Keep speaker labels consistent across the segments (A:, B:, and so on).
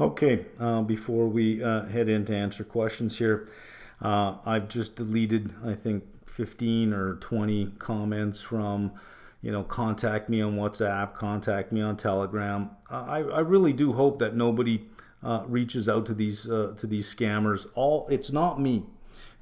A: Okay, before we head in to answer questions here, I've just deleted, I think, 15 or 20 comments from, contact me on WhatsApp, contact me on Telegram. I really do hope that nobody reaches out to these scammers. It's not me.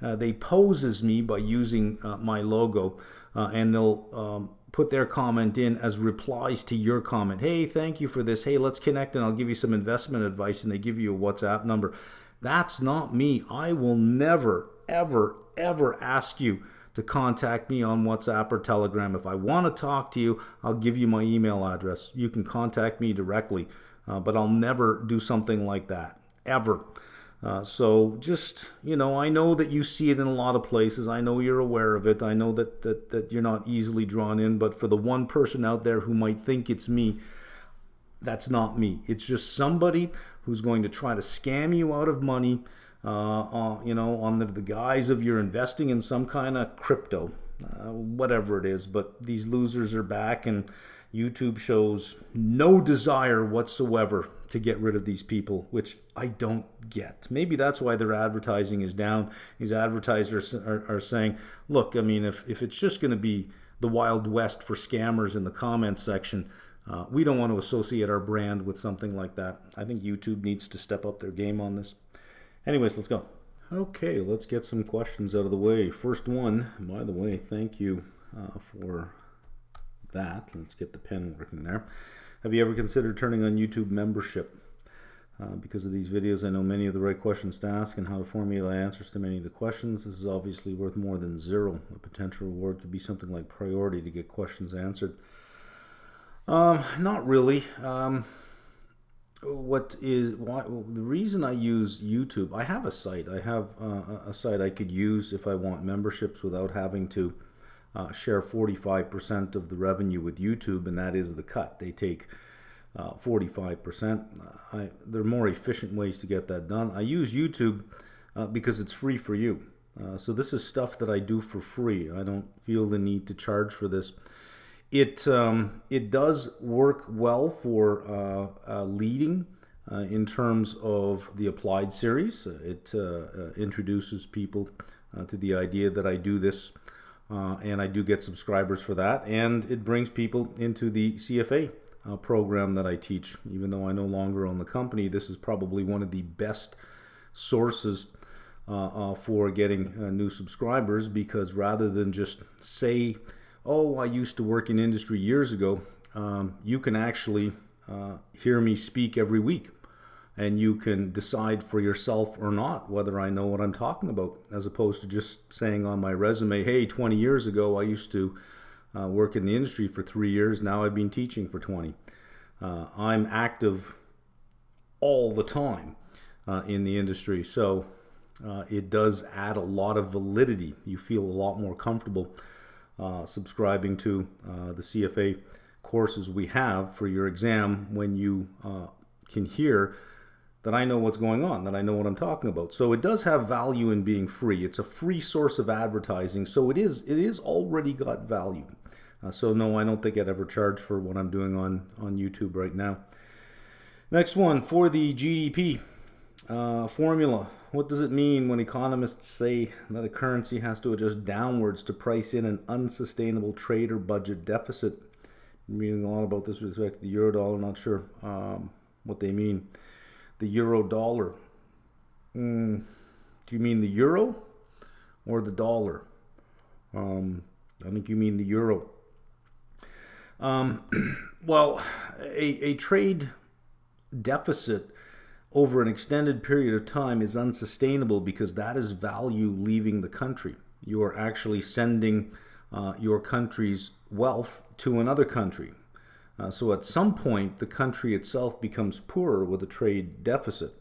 A: They pose as me by using my logo, and they'll put their comment in as replies to your comment. Hey, thank you for this. Hey, let's connect and I'll give you some investment advice, and they give you a WhatsApp number. That's not me. I will never, ever, ever ask you to contact me on WhatsApp or Telegram. If I want to talk to you, I'll give you my email address. You can contact me directly, but I'll never do something like that, ever. So just, I know that you see it in a lot of places. I know you're aware of it. I know that you're not easily drawn in, but for the one person out there who might think it's me, that's not me. It's just somebody who's going to try to scam you out of money, under the guise of you're investing in some kind of crypto, whatever it is. But these losers are back, and YouTube shows no desire whatsoever to get rid of these people, which I don't get. Maybe that's why their advertising is down. These advertisers are saying, look, I mean, if it's just going to be the Wild West for scammers in the comments section, we don't want to associate our brand with something like that. I think YouTube needs to step up their game on this. Anyways, let's go. Okay, let's get some questions out of the way. First one, by the way, thank you for that. Let's get the pen working there. Have you ever considered turning on YouTube membership? Because of these videos, I know many of the right questions to ask and how to formulate answers to many of the questions. This is obviously worth more than zero. A potential reward could be something like priority to get questions answered. Not really. The reason I use YouTube, I have a site. I have a site I could use if I want memberships without having to share 45% of the revenue with YouTube, and that is the cut. They take 45%. There are more efficient ways to get that done. I use YouTube because it's free for you. So this is stuff that I do for free. I don't feel the need to charge for this. It does work well for leading in terms of the applied series. It introduces people to the idea that I do this, and I do get subscribers for that, and it brings people into the CFA program that I teach. Even though I no longer own the company, this is probably one of the best sources for getting new subscribers, because rather than just say, oh, I used to work in industry years ago, you can actually hear me speak every week, and you can decide for yourself or not whether I know what I'm talking about, as opposed to just saying on my resume, hey, 20 years ago I used to work in the industry for 3 years, now I've been teaching for 20. I'm active all the time in the industry, so it does add a lot of validity. You feel a lot more comfortable subscribing to the CFA courses we have for your exam when you can hear that I know what's going on, that I know what I'm talking about. So it does have value in being free. It's a free source of advertising, so it is already got value. So no, I don't think I'd ever charge for what I'm doing on YouTube right now. Next one, for the GDP formula. What does it mean when economists say that a currency has to adjust downwards to price in an unsustainable trade or budget deficit? I'm reading a lot about this with respect to the euro dollar. Not sure what they mean. The euro dollar. Do you mean the euro or the dollar? I think you mean the euro. Well, a trade deficit over an extended period of time is unsustainable, because that is value leaving the country. You are actually sending your country's wealth to another country. So at some point, the country itself becomes poorer with a trade deficit.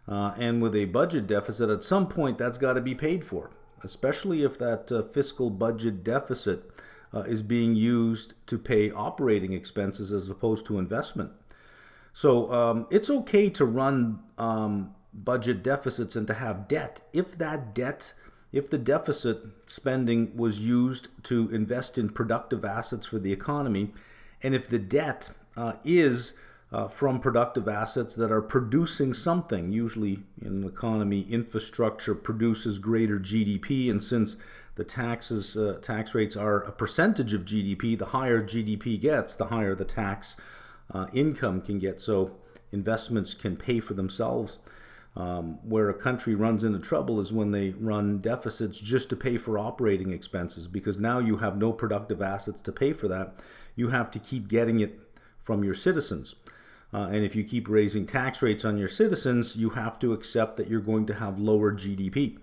A: And with a budget deficit, at some point, that's got to be paid for, especially if that fiscal budget deficit is being used to pay operating expenses as opposed to investment. So it's okay to run budget deficits and to have debt if the deficit spending was used to invest in productive assets for the economy, and if the debt is from productive assets that are producing something. Usually in an economy, infrastructure produces greater GDP, and since the tax rates are a percentage of GDP, the higher GDP gets, the higher the tax income can get. So investments can pay for themselves. Where a country runs into trouble is when they run deficits just to pay for operating expenses, because now you have no productive assets to pay for that. You have to keep getting it from your citizens. And if you keep raising tax rates on your citizens, you have to accept that you're going to have lower GDP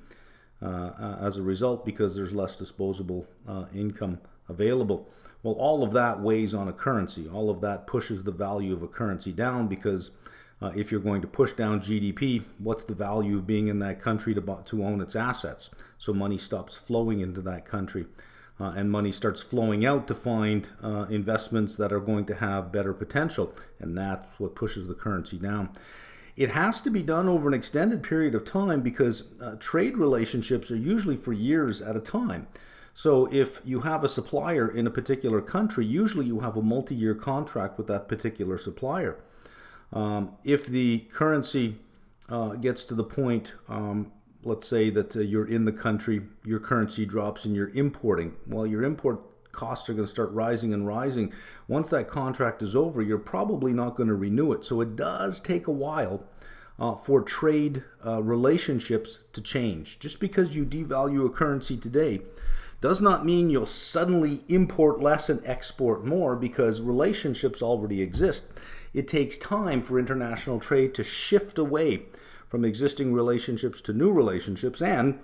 A: as a result, because there's less disposable income available. Well, all of that weighs on a currency. All of that pushes the value of a currency down, because if you're going to push down GDP, what's the value of being in that country to own its assets? So money stops flowing into that country. And money starts flowing out to find investments that are going to have better potential, and that's what pushes the currency down. It has to be done over an extended period of time, because trade relationships are usually for years at a time. So if you have a supplier in a particular country, usually you have a multi-year contract with that particular supplier. If the currency gets to the point, let's say that you're in the country, your currency drops and you're importing. Well, your import costs are going to start rising and rising. Once that contract is over, you're probably not going to renew it. So it does take a while for trade relationships to change. Just because you devalue a currency today does not mean you'll suddenly import less and export more, because relationships already exist. It takes time for international trade to shift away from existing relationships to new relationships, and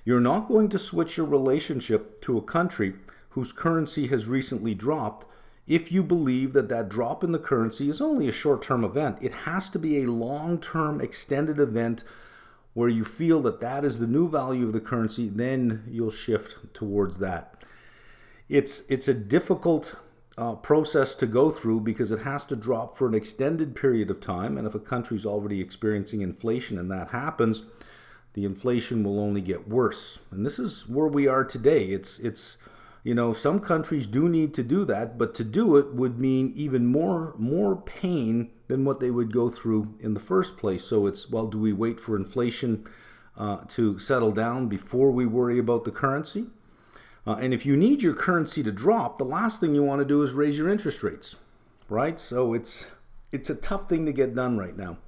A: you're not going to switch your relationship to a country whose currency has recently dropped if you believe that that drop in the currency is only a short-term event. It has to be a long-term extended event where you feel that that is the new value of the currency. Then you'll shift towards that. It's a difficult process to go through, because it has to drop for an extended period of time, and if a country's already experiencing inflation and that happens, the inflation will only get worse. And this is where we are today. It's some countries do need to do that, but to do it would mean even more pain than what they would go through in the first place. So it's, well, do we wait for inflation to settle down before we worry about the currency? And if you need your currency to drop, the last thing you want to do is raise your interest rates, right? So it's a tough thing to get done right now.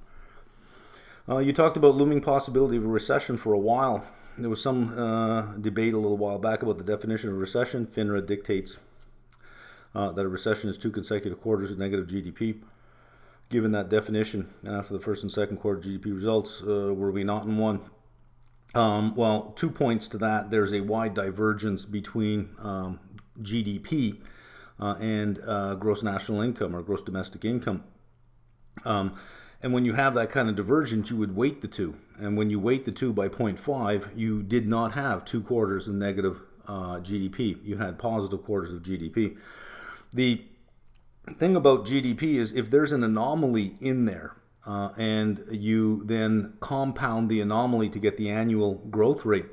A: You talked about looming possibility of a recession for a while. There was some debate a little while back about the definition of a recession. FINRA dictates that a recession is 2 consecutive quarters of negative GDP. Given that definition, after the first and second quarter GDP results, were we not in one? Well, 2 points to that. There's a wide divergence between GDP and gross national income, or gross domestic income. And when you have that kind of divergence, you would weight the two. And when you weight the two by 0.5, you did not have 2 quarters of negative GDP. You had positive quarters of GDP. The thing about GDP is, if there's an anomaly in there, and you then compound the anomaly to get the annual growth rate,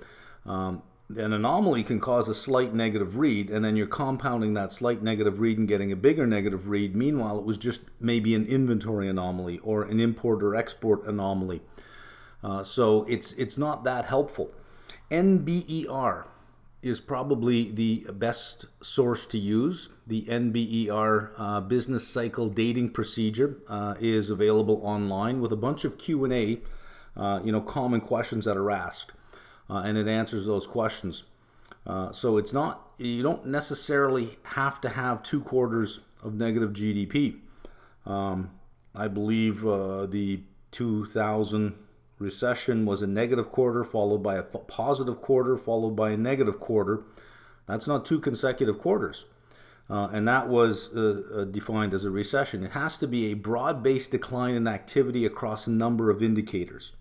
A: an anomaly can cause a slight negative read, and then you're compounding that slight negative read and getting a bigger negative read. Meanwhile, it was just maybe an inventory anomaly or an import or export anomaly. So it's not that helpful. NBER is probably the best source to use. The NBER business cycle dating procedure is available online with a bunch of Q&A, common questions that are asked, and it answers those questions. So it's not, you don't necessarily have to have 2 quarters of negative GDP. I believe the 2000 recession was a negative quarter, followed by a positive quarter, followed by a negative quarter. That's not 2 consecutive quarters. And that was defined as a recession. It has to be a broad-based decline in activity across a number of indicators.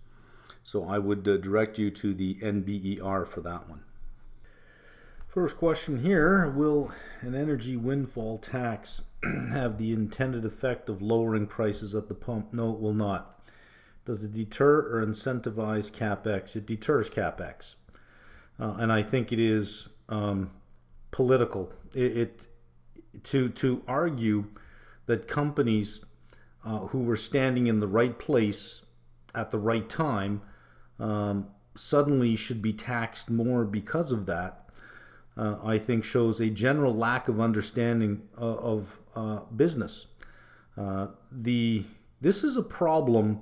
A: So I would direct you to the NBER for that one. First question here: will an energy windfall tax have the intended effect of lowering prices at the pump? No, it will not. Does it deter or incentivize CapEx? It deters CapEx. And I think it is political. To argue that companies who were standing in the right place at the right time suddenly should be taxed more because of that, I think shows a general lack of understanding of business. This is a problem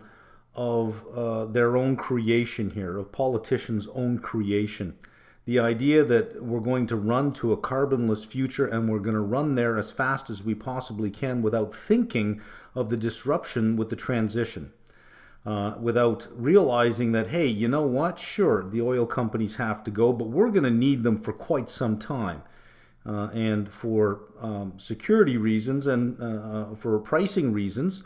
A: of their own creation here, of politicians' own creation. The idea that we're going to run to a carbonless future and we're going to run there as fast as we possibly can without thinking of the disruption with the transition. Without realizing that, hey, you know what? Sure, the oil companies have to go, but we're going to need them for quite some time. And for security reasons and for pricing reasons,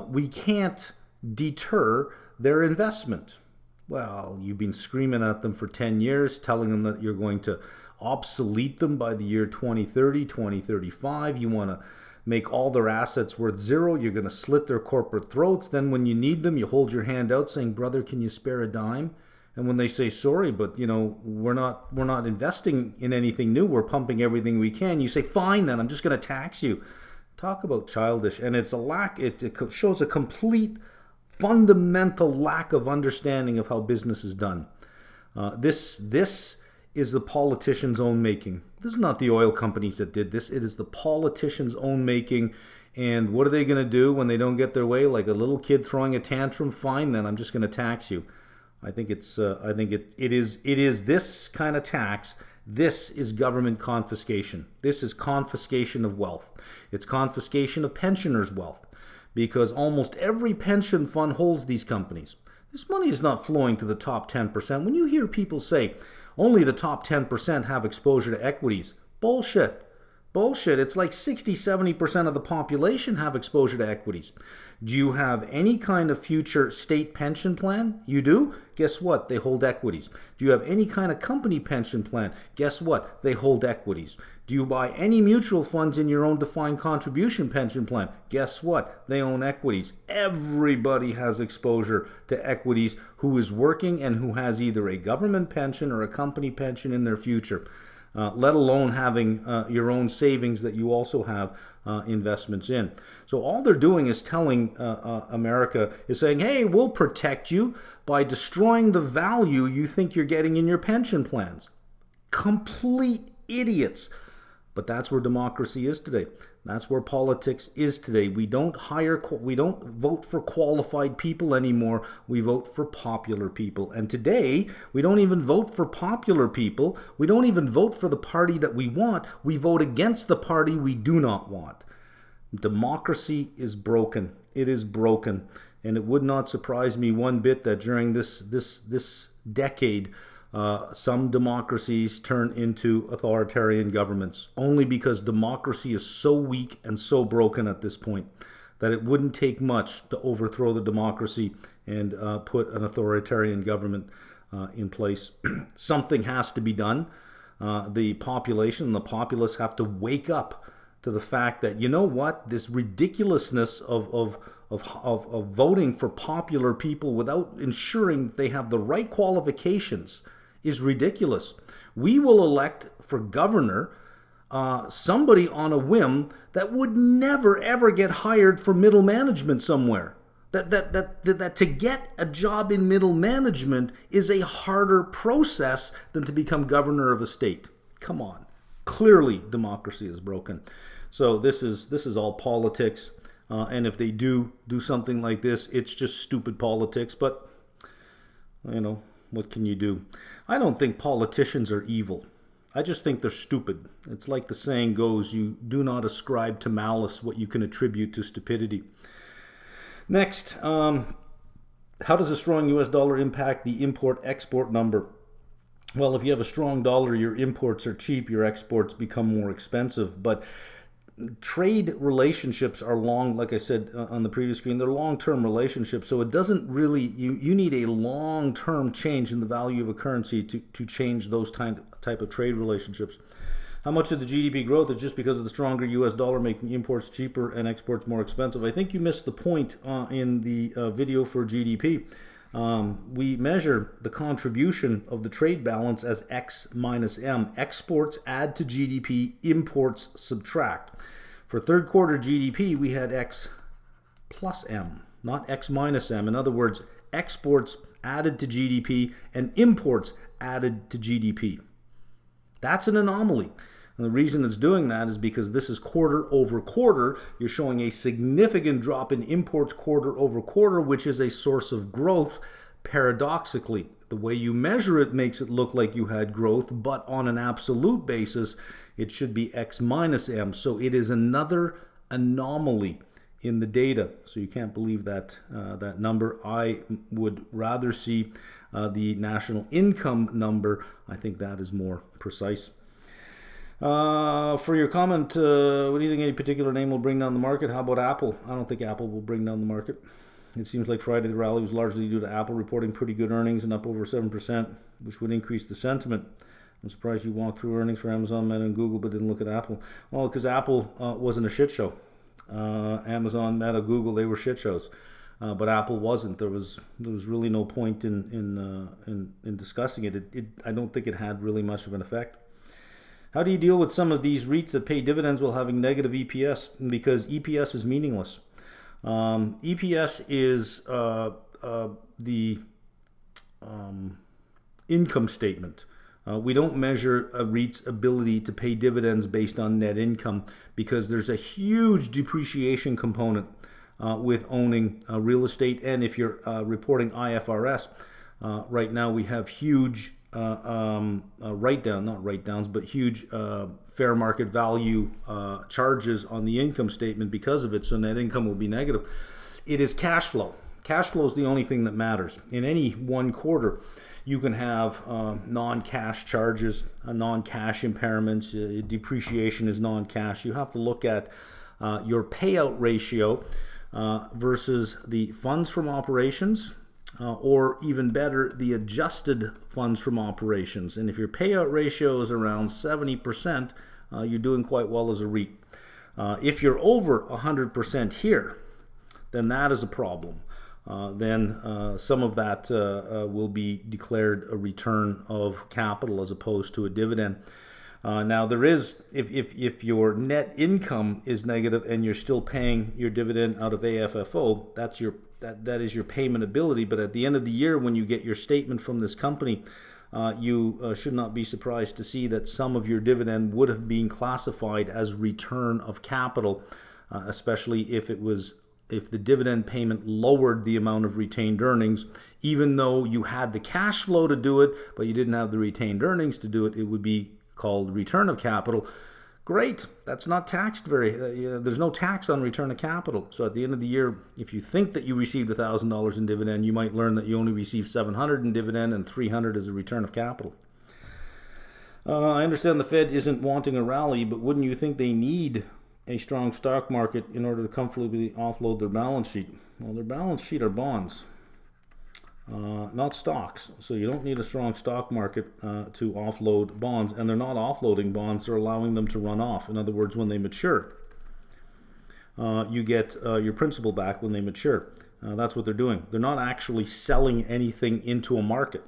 A: we can't deter their investment. Well, you've been screaming at them for 10 years, telling them that you're going to obsolete them by the year 2030, 2035. You want to make all their assets worth zero. You're going to slit their corporate throats. Then when you need them, you hold your hand out saying, brother, can you spare a dime? And when they say, sorry, but we're not investing in anything new. We're pumping everything we can. You say, fine, then I'm just going to tax you. Talk about childish. And it's a lack, it shows a complete fundamental lack of understanding of how business is done. This is the politicians' own making. This is not the oil companies that did this. It is the politicians' own making. And what are they going to do when they don't get their way? Like a little kid throwing a tantrum? Fine, then I'm just going to tax you. I think it is this kind of tax. This is government confiscation. This is confiscation of wealth. It's confiscation of pensioners' wealth, because almost every pension fund holds these companies. This money is not flowing to the top 10%. When you hear people say only the top 10% have exposure to equities, bullshit. Bullshit. It's like 60-70% of the population have exposure to equities. Do you have any kind of future state pension plan? You do? Guess what? They hold equities. Do you have any kind of company pension plan? Guess what? They hold equities. Do you buy any mutual funds in your own defined contribution pension plan? Guess what? They own equities. Everybody has exposure to equities who is working and who has either a government pension or a company pension in their future. Let alone having your own savings that you also have investments in. So all they're doing is telling America, is saying, hey, we'll protect you by destroying the value you think you're getting in your pension plans. Complete idiots. But that's where democracy is today. That's where politics is today. We don't vote for qualified people anymore. We vote for popular people. And today, we don't even vote for popular people. We don't even vote for the party that we want. We vote against the party we do not want. Democracy is broken. It is broken. And it would not surprise me one bit that during this decade, some democracies turn into authoritarian governments, only because democracy is so weak and so broken at this point that it wouldn't take much to overthrow the democracy and put an authoritarian government in place. Something has to be done. The population and the populace have to wake up to the fact that, you know what, this ridiculousness of voting for popular people without ensuring they have the right qualifications is ridiculous. We will elect for governor somebody on a whim that would never ever get hired for middle management somewhere. That to get a job in middle management is a harder process than to become governor of a state. Come on. Clearly democracy is broken. So this is all politics. And if they do something like this, it's just stupid politics. But, what can you do? I don't think politicians are evil. I just think they're stupid. It's like the saying goes, you do not ascribe to malice what you can attribute to stupidity. Next, how does a strong US dollar impact the import-export number? Well, if you have a strong dollar, your imports are cheap, your exports become more expensive. But trade relationships are long, like I said on the previous screen, they're long-term relationships. So it doesn't really, you need a long-term change in the value of a currency to change those type of trade relationships. How much of the GDP growth is just because of the stronger US dollar making imports cheaper and exports more expensive? I think you missed the point in the video for GDP. We measure the contribution of the trade balance as X minus M. Exports add to GDP, imports subtract. For third quarter GDP, we had X plus M, not X minus M. In other words, exports added to GDP and imports added to GDP. That's an anomaly. And the reason it's doing that is because this is quarter over quarter. You're showing a significant drop in imports quarter over quarter, which is a source of growth. Paradoxically, the way you measure it makes it look like you had growth, but on an absolute basis, it should be X minus M. So it is another anomaly in the data. So you can't believe that that number. I would rather see the national income number. I think that is more precise. For your comment, what do you think any particular name will bring down the market? How about Apple? I don't think Apple will bring down the market. It seems like Friday the rally was largely due to Apple reporting pretty good earnings and up over 7%, which would increase the sentiment. I'm surprised you walked through earnings for Amazon, Meta, and Google, but didn't look at Apple. Well, because Apple wasn't a shit show. Amazon, Meta, Google, they were shit shows, but Apple wasn't. There was really no point in discussing it. I don't think it had really much of an effect. How do you deal with some of these REITs that pay dividends while having negative EPS? Because EPS is meaningless. EPS is the income statement. We don't measure a REIT's ability to pay dividends based on net income because there's a huge depreciation component with owning real estate. And if you're reporting IFRS, right now we have huge huge fair market value charges on the income statement because of it, so net income will be negative. It is cash flow. Cash flow is the only thing that matters. In any one quarter, you can have non-cash charges, non-cash impairments, depreciation is non-cash. You have to look at your payout ratio versus the funds from operations, or even better, the adjusted funds from operations. And if your payout ratio is around 70%, you're doing quite well as a REIT. If you're over 100% here, then that is a problem. Then some of that will be declared a return of capital as opposed to a dividend. Now there is, if your net income is negative and you're still paying your dividend out of AFFO, that is your payment ability. But at the end of the year, when you get your statement from this company, you should not be surprised to see that some of your dividend would have been classified as return of capital, especially if the dividend payment lowered the amount of retained earnings. Even though you had the cash flow to do it, but you didn't have the retained earnings to do it, it would be called return of capital. Great, that's not taxed there's no tax on return of capital. So at the end of the year, if you think that you received $1,000 in dividend, you might learn that you only received $700 in dividend and $300 as a return of capital. I understand the Fed isn't wanting a rally, but wouldn't you think they need a strong stock market in order to comfortably offload their balance sheet? Well, their balance sheet are bonds, not stocks. So you don't need a strong stock market to offload bonds, and they're not offloading bonds, they're allowing them to run off. In other words, when they mature, you get your principal back when they mature. That's what they're doing. They're not actually selling anything into a market.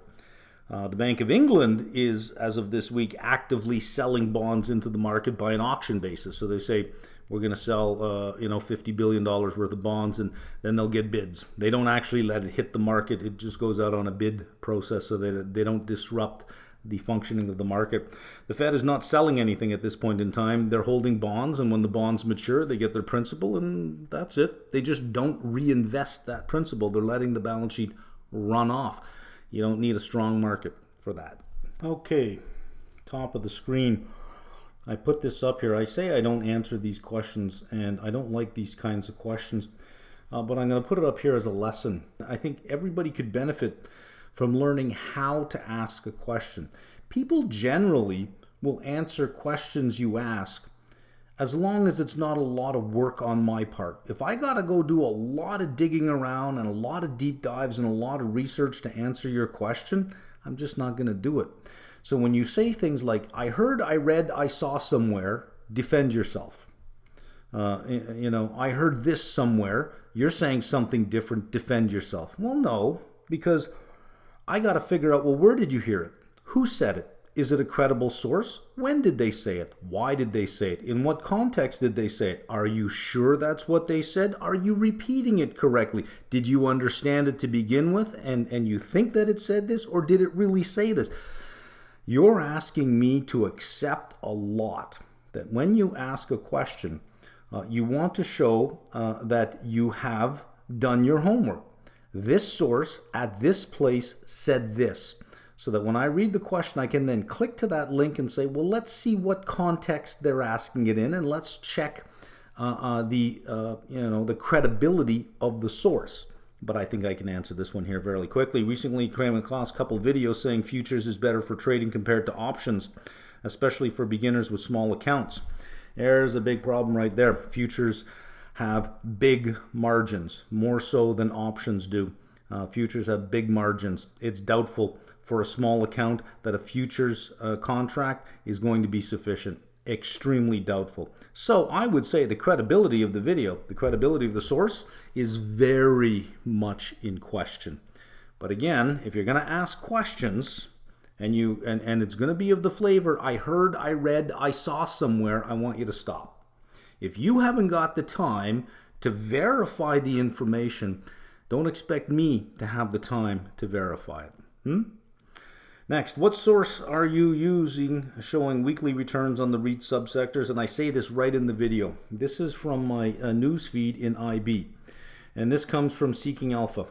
A: The Bank of England is, as of this week, actively selling bonds into the market by an auction basis. So they say, we're going to sell $50 billion worth of bonds, and then they'll get bids. They don't actually let it hit the market. It just goes out on a bid process so that they don't disrupt the functioning of the market. The Fed is not selling anything at this point in time. They're holding bonds, and when the bonds mature, they get their principal, and that's it. They just don't reinvest that principal. They're letting the balance sheet run off. You don't need a strong market for that. Okay, top of the screen. I put this up here. I say I don't answer these questions, and I don't like these kinds of questions, but I'm going to put it up here as a lesson. I think everybody could benefit from learning how to ask a question. People generally will answer questions you ask as long as it's not a lot of work on my part. If I got to go do a lot of digging around and a lot of deep dives and a lot of research to answer your question, I'm just not going to do it. So when you say things like, I heard, I read, I saw somewhere, defend yourself. I heard this somewhere, you're saying something different, defend yourself. Well, no, because I got to figure out, well, where did you hear it? Who said it? Is it a credible source? When did they say it? Why did they say it? In what context did they say it? Are you sure that's what they said? Are you repeating it correctly? Did you understand it to begin with and you think that it said this, or did it really say this? You're asking me to accept a lot. That when you ask a question, you want to show that you have done your homework. This source at this place said this. So that when I read the question, I can then click to that link and say, well, let's see what context they're asking it in, and let's check the credibility of the source. But I think I can answer this one here fairly quickly. Recently, came across a couple of videos saying futures is better for trading compared to options, especially for beginners with small accounts. There's a big problem right there. Futures have big margins, more so than options do. Futures have big margins. It's doubtful for a small account that a futures contract is going to be sufficient. Extremely doubtful. So I would say the credibility of the video, the credibility of the source is very much in question. But again, if you're going to ask questions and it's going to be of the flavor, I heard, I read, I saw somewhere, I want you to stop. If you haven't got the time to verify the information, don't expect me to have the time to verify it. Next, what source are you using showing weekly returns on the REIT subsectors? And I say this right in the video. This is from my news feed in IB. And this comes from Seeking Alpha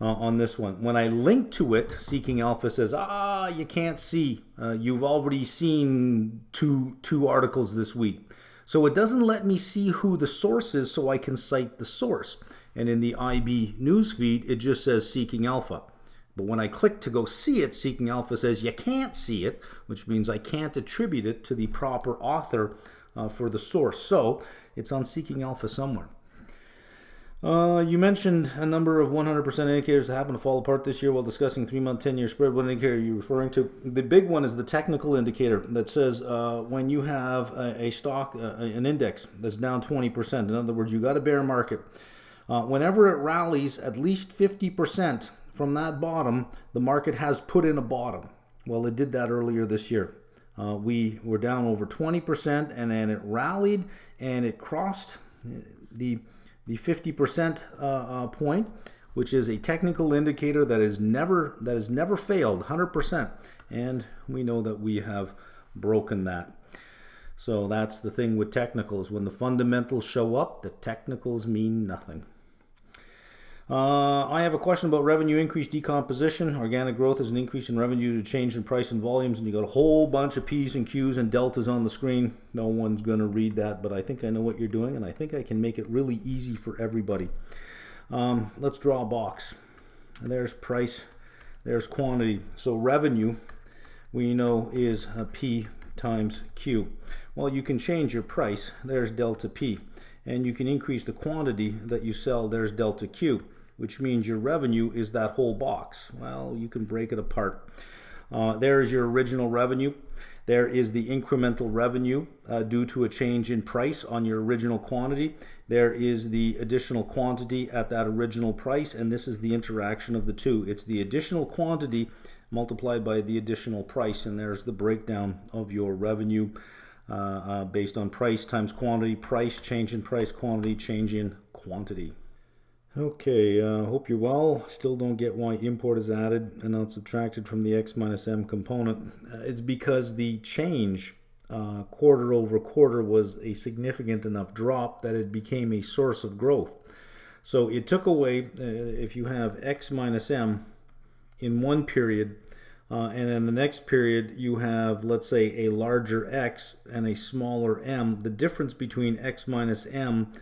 A: on this one. When I link to it, Seeking Alpha says, you can't see. You've already seen two articles this week. So it doesn't let me see who the source is so I can cite the source. And in the IB news feed, it just says Seeking Alpha. But when I click to go see it, Seeking Alpha says you can't see it, which means I can't attribute it to the proper author for the source. So it's on Seeking Alpha somewhere. You mentioned a number of 100% indicators that happen to fall apart this year while discussing 3-month, 10-year spread. What indicator are you referring to? The big one is the technical indicator that says when you have a stock, an index that's down 20%. In other words, you got a bear market. Whenever it rallies at least 50%, from that bottom, the market has put in a bottom. Well, it did that earlier this year. We were down over 20%, and then it rallied and it crossed the 50% point, which is a technical indicator that has never failed, 100%. And we know that we have broken that. So that's the thing with technicals. When the fundamentals show up, the technicals mean nothing. I have a question about revenue increase decomposition. Organic growth is an increase in revenue to change in price and volumes, and you got a whole bunch of P's and Q's and deltas on the screen. No one's going to read that, but I think I know what you're doing, and I think I can make it really easy for everybody. Let's draw a box. There's price, there's quantity. So revenue, we know, is P times Q. Well, you can change your price. There's delta P. And you can increase the quantity that you sell. There's delta Q, which means your revenue is that whole box. Well, you can break it apart. There's your original revenue. There is the incremental revenue due to a change in price on your original quantity. There is the additional quantity at that original price, and this is the interaction of the two. It's the additional quantity multiplied by the additional price, and there's the breakdown of your revenue based on price times quantity, price, change in price, quantity, change in quantity. Okay, hope you're well. Still don't get why import is added and not subtracted from the X minus M component. It's because the change quarter over quarter was a significant enough drop that it became a source of growth. So it took away, if you have X minus M in one period, and then the next period you have, let's say, a larger X and a smaller M, the difference between X minus M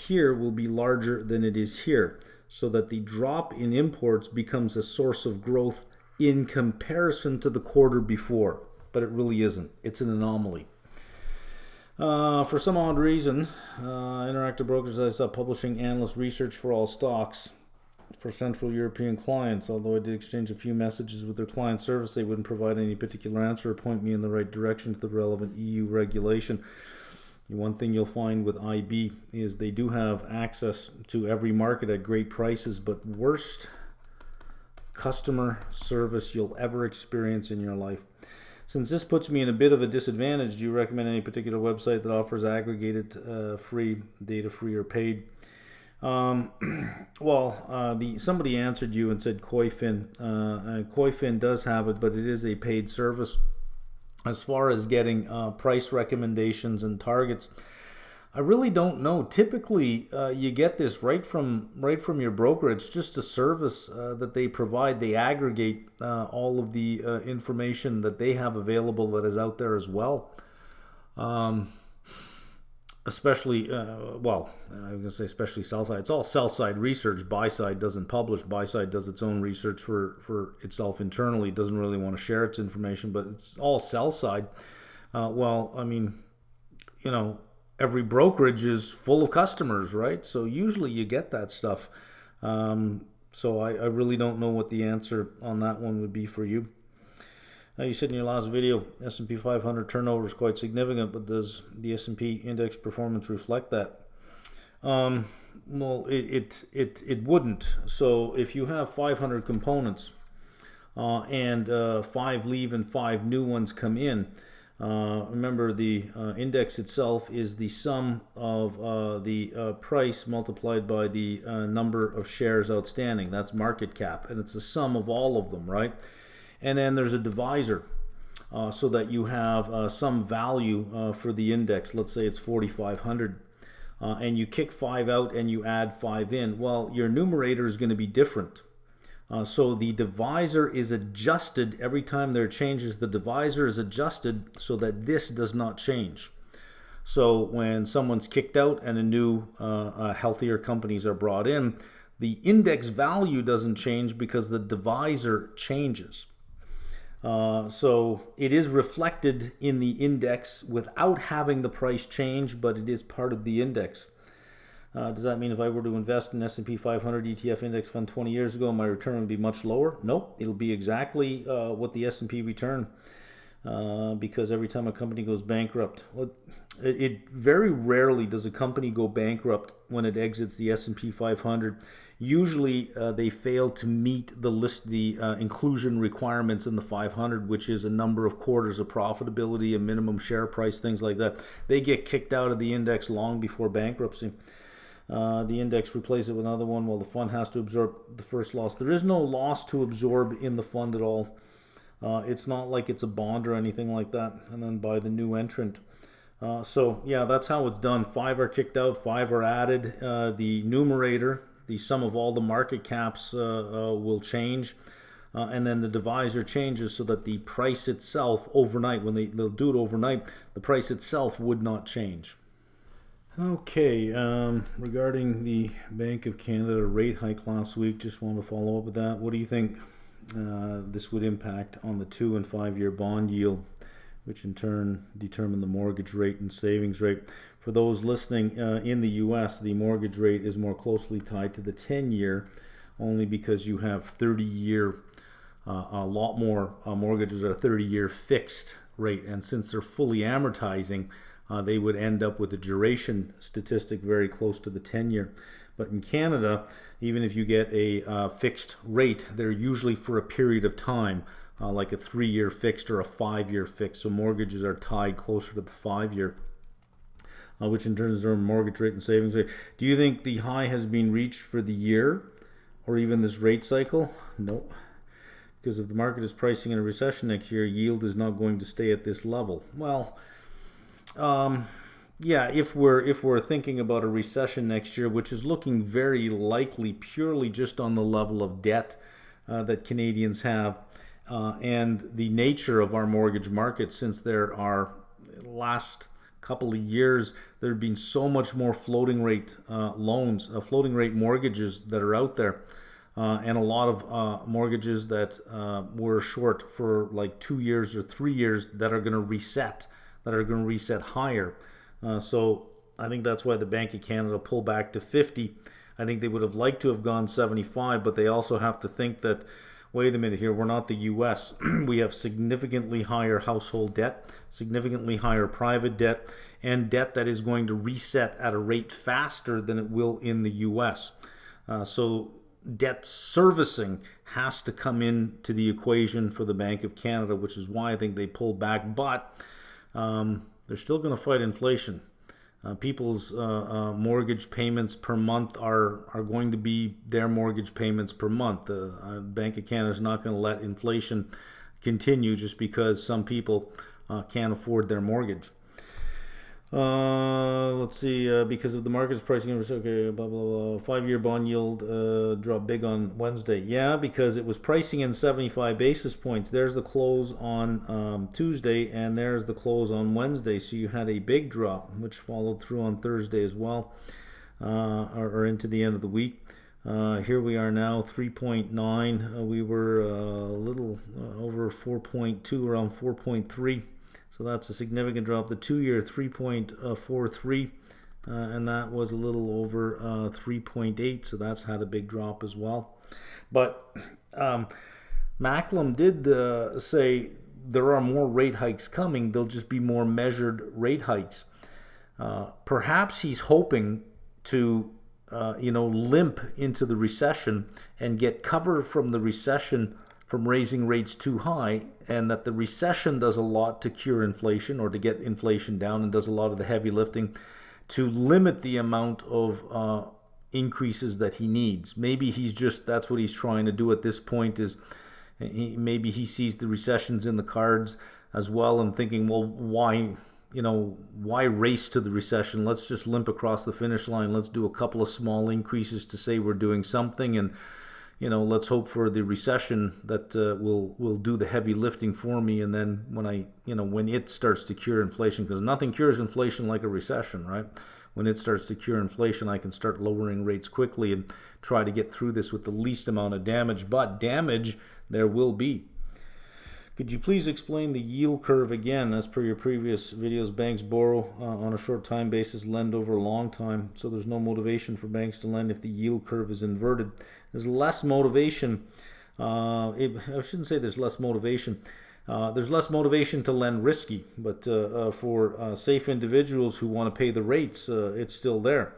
A: here will be larger than it is here, so that the drop in imports becomes a source of growth in comparison to the quarter before, but it really isn't. It's an anomaly. For some odd reason, Interactive Brokers I saw publishing analyst research for all stocks for Central European clients. Although I did exchange a few messages with their client service, they wouldn't provide any particular answer or point me in the right direction to the relevant EU regulation. One thing you'll find with IB is they do have access to every market at great prices, but worst customer service you'll ever experience in your life. Since this puts me in a bit of a disadvantage, do you recommend any particular website that offers aggregated free, data-free, or paid? Somebody answered you and said Koifin. Koifin does have it, but it is a paid service. As far as getting price recommendations and targets, I really don't know. Typically, you get this right from your broker. It's just a service that they provide. They aggregate all of the information that they have available that is out there as well. Especially, I was going to say especially sell side. It's all sell side research. Buy side doesn't publish. Buy side does its own research for itself internally. It doesn't really want to share its information, but it's all sell side. Every brokerage is full of customers, right? So usually you get that stuff. So I really don't know what the answer on that one would be for you. You said in your last video, S&P 500 turnover is quite significant, but does the S&P index performance reflect that? It wouldn't. So if you have 500 components and 5 leave and 5 new ones come in, remember the index itself is the sum of the price multiplied by the number of shares outstanding. That's market cap, and it's the sum of all of them, right? And then there's a divisor so that you have some value for the index. Let's say it's 4,500 and you kick 5 out and you add 5 in. Well, your numerator is going to be different. So the divisor is adjusted every time there are changes. The divisor is adjusted so that this does not change. So when someone's kicked out and a new healthier companies are brought in, the index value doesn't change because the divisor changes. So it is reflected in the index without having the price change, but it is part of the index. Does that mean if I were to invest in S&P 500 ETF index fund 20 years ago, my return would be much lower? Nope, it'll be exactly what the S&P return, because every time a company goes bankrupt, it very rarely does a company go bankrupt when it exits the S&P 500. Usually they fail to meet the inclusion requirements in the 500, which is a number of quarters of profitability, a minimum share price, things like that. They get kicked out of the index long before bankruptcy. The index replaces it with another one while the fund has to absorb the first loss. There is no loss to absorb in the fund at all. It's not like it's a bond or anything like that, and then by the new entrant. So yeah, that's how it's done. 5 are kicked out, 5 are added. The numerator, the sum of all the market caps, will change, and then the divisor changes so that the price itself overnight, when they'll do it overnight, the price itself would not change. Okay, regarding the Bank of Canada rate hike last week, just want to follow up with that. What do you think this would impact on the 2- and 5-year bond yield, which in turn determine the mortgage rate and savings rate? For those listening in the U.S., the mortgage rate is more closely tied to the 10-year, only because you have 30-year, a lot more mortgages are 30-year fixed rate, and since they're fully amortizing, they would end up with a duration statistic very close to the 10-year. But in Canada, even if you get a fixed rate, they're usually for a period of time, like a 3-year fixed or a 5-year fixed. So mortgages are tied closer to the 5-year, which in terms of mortgage rate and savings rate. Do you think the high has been reached for the year or even this rate cycle? No. Because if the market is pricing in a recession next year, yield is not going to stay at this level. Well, yeah, if we're thinking about a recession next year, which is looking very likely purely just on the level of debt that Canadians have, and the nature of our mortgage market, since there are last couple of years there have been so much more floating rate loans, floating rate mortgages that are out there, and a lot of mortgages that were short for like 2 years or 3 years that are going to reset higher. So I think that's why the Bank of Canada pulled back to 50. I think they would have liked to have gone 75, but they also have to think that, wait a minute here, we're not the US. We have significantly higher household debt, significantly higher private debt, and debt that is going to reset at a rate faster than it will in the US. So debt servicing has to come into the equation for the Bank of Canada, which is why I think they pulled back. But they're still going to fight inflation. People's mortgage payments per month are going to be their mortgage payments per month. The Bank of Canada is not going to let inflation continue just because some people can't afford their mortgage. Let's see, because of the market's pricing, okay, blah, blah, blah. 5-year bond yield dropped big on Wednesday. Yeah, because it was pricing in 75 basis points. There's the close on Tuesday, and there's the close on Wednesday. So you had a big drop, which followed through on Thursday as well, or into the end of the week. Here we are now, 3.9. We were a little over 4.2, around 4.3. So that's a significant drop. The 2-year 3.43, and that was a little over 3.8. So that's had a big drop as well. But Meldrum did say there are more rate hikes coming. They'll just be more measured rate hikes. Perhaps he's hoping to limp into the recession and get cover from the recession from raising rates too high, and that the recession does a lot to cure inflation or to get inflation down, and does a lot of the heavy lifting to limit the amount of increases that he needs. Maybe that's what he's trying to do at this point, is maybe he sees the recessions in the cards as well and thinking, well, why race to the recession? Let's just limp across the finish line. Let's do a couple of small increases to say we're doing something, and let's hope for the recession that will do the heavy lifting for me. And then when it starts to cure inflation, because nothing cures inflation like a recession, right? When it starts to cure inflation, I can start lowering rates quickly and try to get through this with the least amount of damage. But damage there will be. Could you please explain the yield curve again? As per your previous videos, banks borrow on a short time basis, lend over a long time. So there's no motivation for banks to lend if the yield curve is inverted. There's less motivation. I shouldn't say there's less motivation. There's less motivation to lend risky, but for safe individuals who want to pay the rates, it's still there.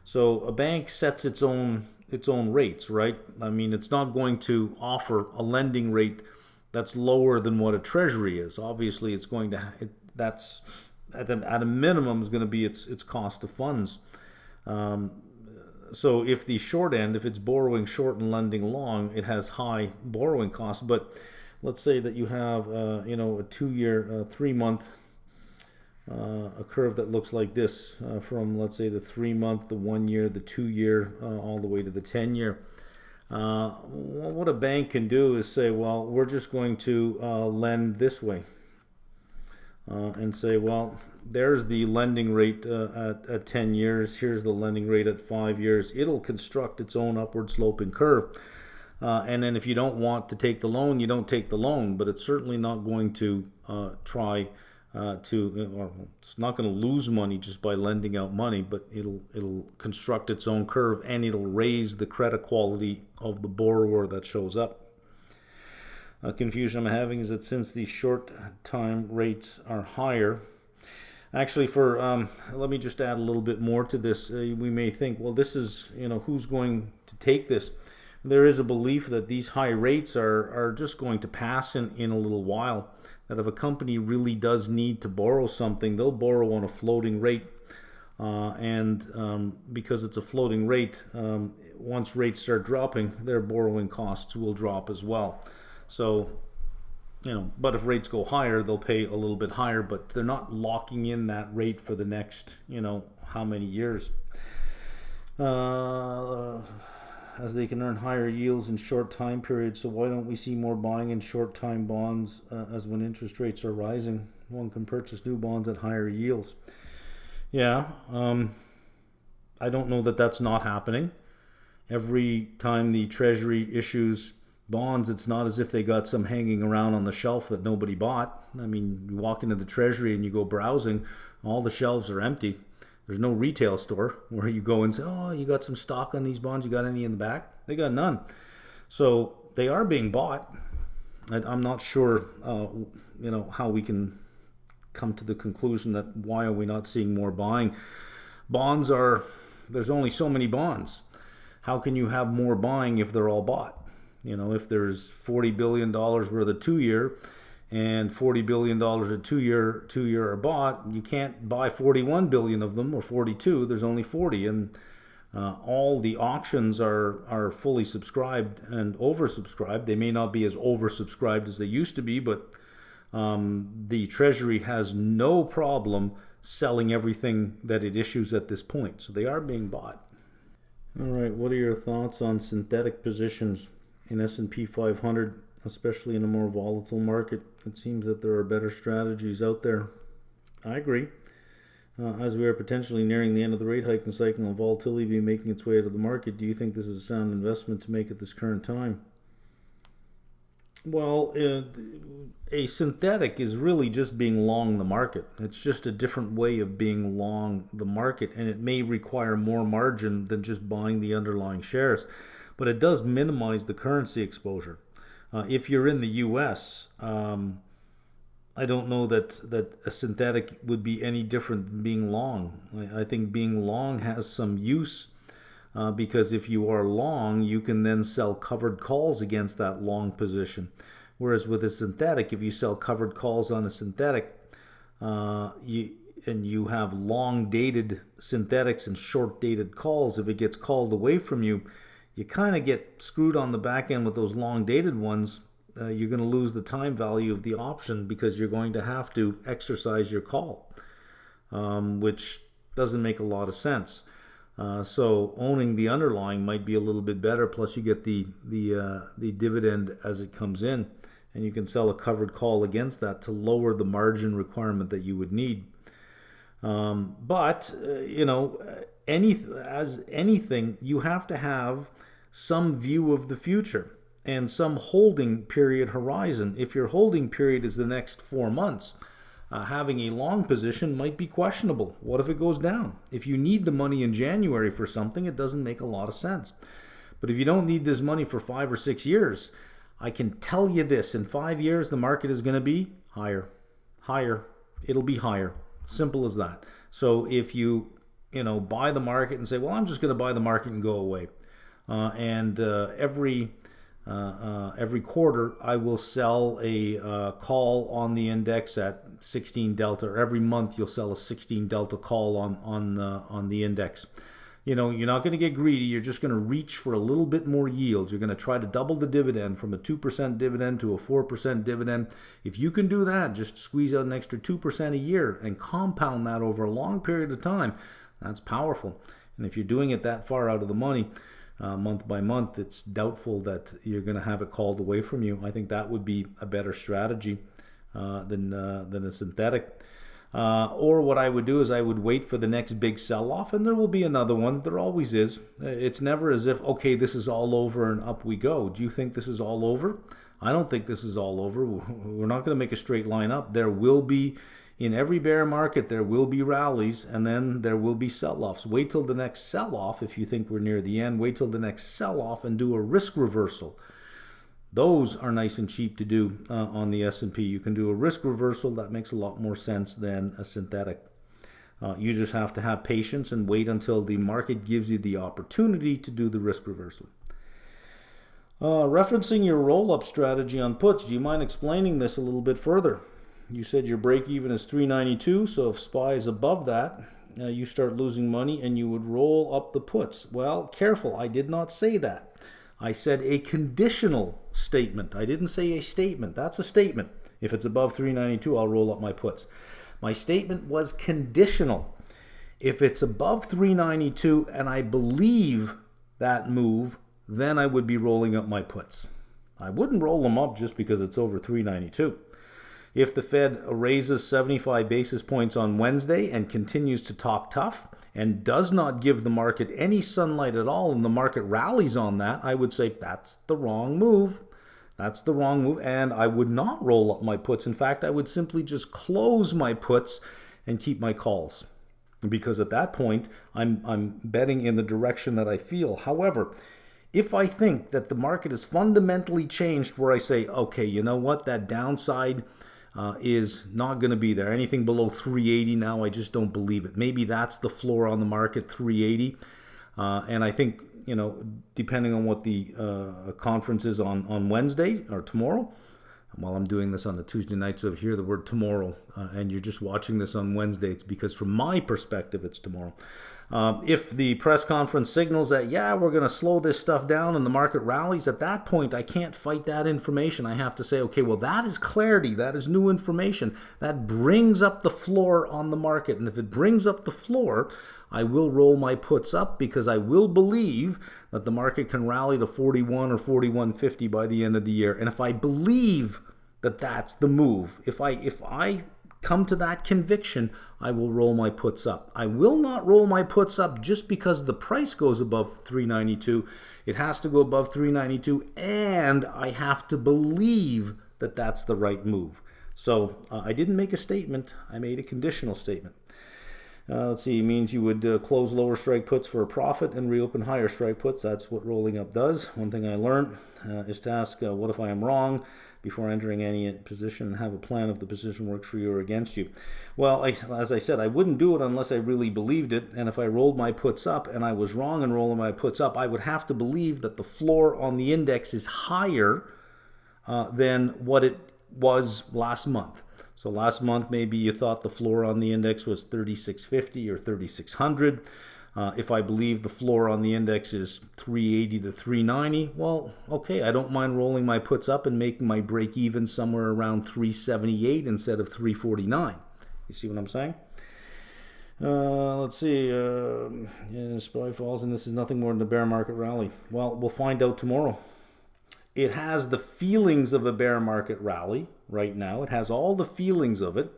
A: So a bank sets its own rates, right? I mean, it's not going to offer a lending rate that's lower than what a treasury is. Obviously, it's going to that's at a minimum is going to be its cost of funds. So if the short end, if it's borrowing short and lending long, it has high borrowing costs. But let's say that you have a 2-year, 3-month a curve that looks like this, from let's say the 3-month, the 1-year, the 2-year, all the way to the 10-year. What a bank can do is say, well, we're just going to lend this way, and say, well, there's the lending rate at 10 years. Here's the lending rate at 5 years. It'll construct its own upward sloping curve. And then if you don't want to take the loan, you don't take the loan. But it's certainly not going to or it's not going to lose money just by lending out money. But it'll construct its own curve, and it'll raise the credit quality of the borrower that shows up. Confusion I'm having is that since the short time rates are higher, actually, let me just add a little bit more to this. We may think, well, this is, who's going to take this? There is a belief that these high rates are just going to pass in a little while. That if a company really does need to borrow something, they'll borrow on a floating rate. And because it's a floating rate, once rates start dropping, their borrowing costs will drop as well. So, but if rates go higher, they'll pay a little bit higher, but they're not locking in that rate for the next, how many years. As they can earn higher yields in short time periods, so why don't we see more buying in short time bonds as when interest rates are rising? One can purchase new bonds at higher yields. Yeah, I don't know that that's not happening. Every time the Treasury issues bonds, it's not as if they got some hanging around on the shelf that nobody bought. I mean, you walk into the Treasury and you go browsing, all the shelves are empty. There's no retail store where you go and say, oh, you got some stock on these bonds, you got any in the back? They got none. So they are being bought. I'm not sure, how we can come to the conclusion that why are we not seeing more buying. There's only so many bonds. how can you have more buying if they're all bought? If there's $40 billion worth of 2-year and $40 billion of two-year are bought, you can't buy 41 billion of them or 42. There's only 40, and all the auctions are fully subscribed and oversubscribed. They may not be as oversubscribed as they used to be, but the Treasury has no problem selling everything that it issues at this point. So they are being bought. All right, what are your thoughts on synthetic positions in S&P 500, especially in a more volatile market? It seems that there are better strategies out there. I agree. As we are potentially nearing the end of the rate hiking cycle and volatility be making its way to the market, do you think this is a sound investment to make at this current time? Well, a synthetic is really just being long the market. It's just a different way of being long the market, and it may require more margin than just buying the underlying shares, but it does minimize the currency exposure. If you're in the US, I don't know that a synthetic would be any different than being long. I think being long has some use because if you are long, you can then sell covered calls against that long position. Whereas with a synthetic, if you sell covered calls on a synthetic, you have long-dated synthetics and short-dated calls, if it gets called away from you, you kind of get screwed on the back end with those long-dated ones. You're going to lose the time value of the option because you're going to have to exercise your call, which doesn't make a lot of sense. So owning the underlying might be a little bit better. Plus, you get the dividend as it comes in, and you can sell a covered call against that to lower the margin requirement that you would need. But as anything, you have to have some view of the future and some holding period horizon. If your holding period is the next 4 months, having a long position might be questionable. What if it goes down? If you need the money in January for something, it doesn't make a lot of sense. But if you don't need this money for 5 or 6 years, I can tell you this, in 5 years, the market is going to be higher. It'll be higher. Simple as that. So if you buy the market and say, well, I'm just going to buy the market and go away. Every quarter I will sell a call on the index at 16 delta, or every month you'll sell a 16 delta call on the index. You're not going to get greedy. You're just going to reach for a little bit more yield. You're going to try to double the dividend from a 2% dividend to a 4% dividend. If you can do that, just squeeze out an extra 2% a year and compound that over a long period of time. That's powerful. And if you're doing it that far out of the money, month by month, it's doubtful that you're going to have it called away from you. I think that would be a better strategy than a synthetic. Or what I would do is I would wait for the next big sell-off, and there will be another one. There always is. It's never as if, okay, this is all over and up we go. Do you think this is all over? I don't think this is all over. We're not going to make a straight line up. There will be, in every bear market, there will be rallies, and then there will be sell-offs. Wait till the next sell-off if you think we're near the end. Wait till the next sell-off and do a risk reversal. Those are nice and cheap to do on the S&P. You can do a risk reversal. That makes a lot more sense than a synthetic. You just have to have patience and wait until the market gives you the opportunity to do the risk reversal. Referencing your roll-up strategy on puts, do you mind explaining this a little bit further? You said your break-even is 392, so if SPY is above that, you start losing money and you would roll up the puts. Well, careful, I did not say that. I said a conditional statement. I didn't say a statement. That's a statement. If it's above 392, I'll roll up my puts. My statement was conditional. If it's above 392 and I believe that move, then I would be rolling up my puts. I wouldn't roll them up just because it's over 392. If the Fed raises 75 basis points on Wednesday and continues to talk tough and does not give the market any sunlight at all and the market rallies on that, I would say that's the wrong move. That's the wrong move, and I would not roll up my puts. In fact, I would simply just close my puts and keep my calls, because at that point, I'm betting in the direction that I feel. However, if I think that the market is fundamentally changed where I say, okay, you know what, that downside is not going to be there. Anything below 380 now, I just don't believe it. Maybe that's the floor on the market, 380. And I think, depending on what the conference is on Wednesday or tomorrow. While I'm doing this on the Tuesday night, so if you hear the word tomorrow and you're just watching this on Wednesday, it's because from my perspective, it's tomorrow. If the press conference signals that, yeah, we're going to slow this stuff down and the market rallies, at that point, I can't fight that information. I have to say, okay, well, that is clarity. That is new information. That brings up the floor on the market. And if it brings up the floor, I will roll my puts up because I will believe that the market can rally to 41 or 41.50 by the end of the year. And if I believe that that's the move, if I come to that conviction, I will roll my puts up. I will not roll my puts up just because the price goes above 392. It has to go above 392, and I have to believe that that's the right move. So I didn't make a statement. I made a conditional statement. Let's see, it means you would close lower strike puts for a profit and reopen higher strike puts. That's what rolling up does. One thing I learned is to ask, what if I am wrong, before entering any position, and have a plan if the position works for you or against you. Well, as I said, I wouldn't do it unless I really believed it. And if I rolled my puts up and I was wrong in rolling my puts up, I would have to believe that the floor on the index is higher than what it was last month. So last month, maybe you thought the floor on the index was 3650 or 3600. If I believe the floor on the index is 380 to 390, well, okay, I don't mind rolling my puts up and making my break even somewhere around 378 instead of 349. You see what I'm saying? Let's see. SPY falls, and this is nothing more than a bear market rally. Well, we'll find out tomorrow. It has the feelings of a bear market rally right now. It has all the feelings of it,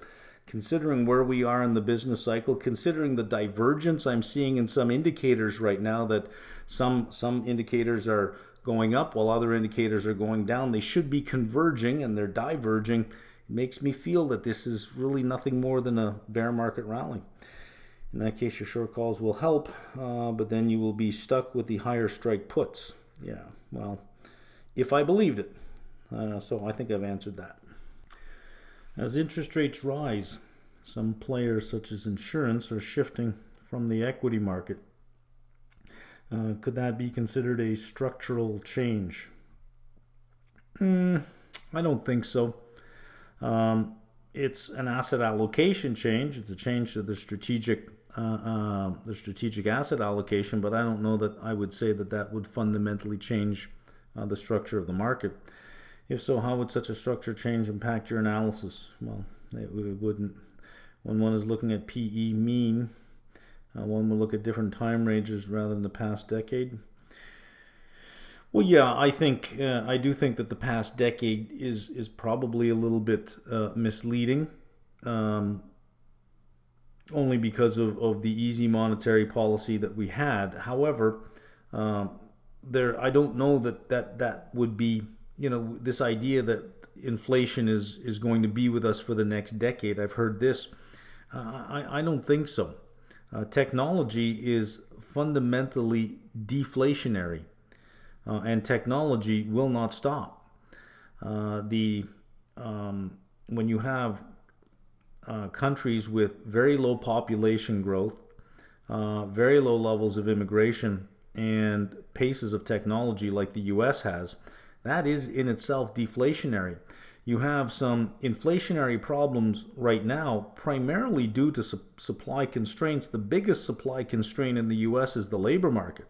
A: considering where we are in the business cycle, considering the divergence I'm seeing in some indicators right now, that some indicators are going up while other indicators are going down. They should be converging and they're diverging. It makes me feel that this is really nothing more than a bear market rally. In that case, your short calls will help, but then you will be stuck with the higher strike puts. Yeah, well, if I believed it. So I think I've answered that. As interest rates rise, some players such as insurance are shifting from the equity market. Could that be considered a structural change? I don't think so. It's an asset allocation change. It's a change to the strategic asset allocation, but I don't know that I would say that that would fundamentally change the structure of the market. If so, how would such a structure change impact your analysis? Well, it wouldn't. When one is looking at PE mean, one will look at different time ranges rather than the past decade. Well, yeah, I do think that the past decade is probably a little bit misleading, only because of the easy monetary policy that we had. However, I don't know that would be, this idea that inflation is going to be with us for the next decade. I've heard this. I don't think so. Technology is fundamentally deflationary, and technology will not stop. When you have countries with very low population growth, very low levels of immigration, and paces of technology like the US has, that is in itself deflationary. You have some inflationary problems right now, primarily due to supply constraints. The biggest supply constraint in the US is the labor market.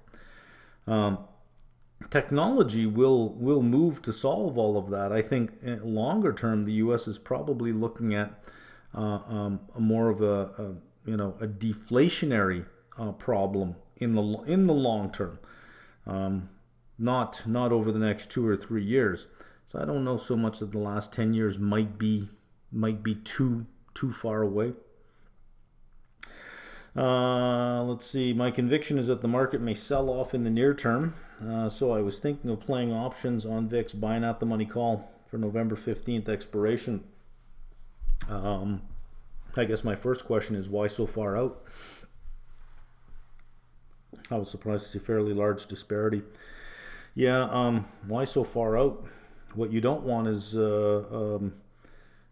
A: Technology will move to solve all of that. I think longer term, the US is probably looking at more of a deflationary problem in the long term, not over the next 2 or 3 years. So I don't know so much that the last 10 years might be too far away. Let's see. My conviction is that the market may sell off in the near term. So I was thinking of playing options on VIX, buying out the money call for November 15th expiration. I guess my first question is, why so far out? I was surprised to see fairly large disparity. Yeah, why so far out? What you don't want is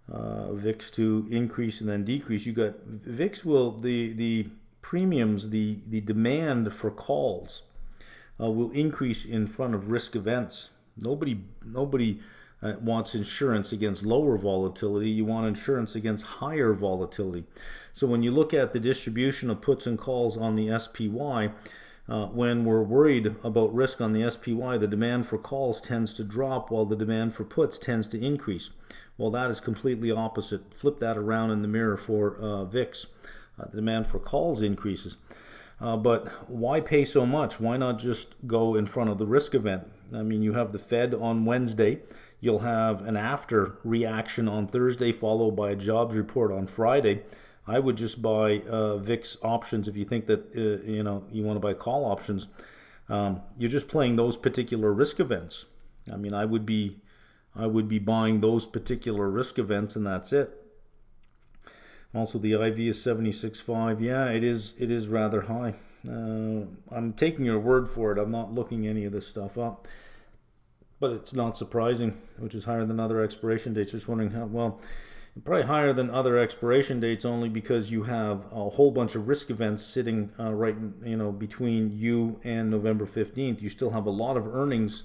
A: VIX to increase and then decrease. You got VIX will the premiums, the demand for calls will increase in front of risk events. Nobody wants insurance against lower volatility. You want insurance against higher volatility. So when you look at the distribution of puts and calls on the SPY, when we're worried about risk on the SPY, the demand for calls tends to drop while the demand for puts tends to increase. Well, that is completely opposite. Flip that around in the mirror for VIX. The demand for calls increases. But why pay so much? Why not just go in front of the risk event? I mean, you have the Fed on Wednesday. You'll have an after reaction on Thursday, followed by a jobs report on Friday. I would just buy VIX options if you think that you want to buy call options. You're just playing those particular risk events. I mean, I would be buying those particular risk events, and that's it. Also, the IV is 76.5. Yeah, it is rather high. I'm taking your word for it. I'm not looking any of this stuff up. But it's not surprising, which is higher than other expiration dates. Just wondering how, well, probably higher than other expiration dates only because you have a whole bunch of risk events sitting right between you and November 15th. You still have a lot of earnings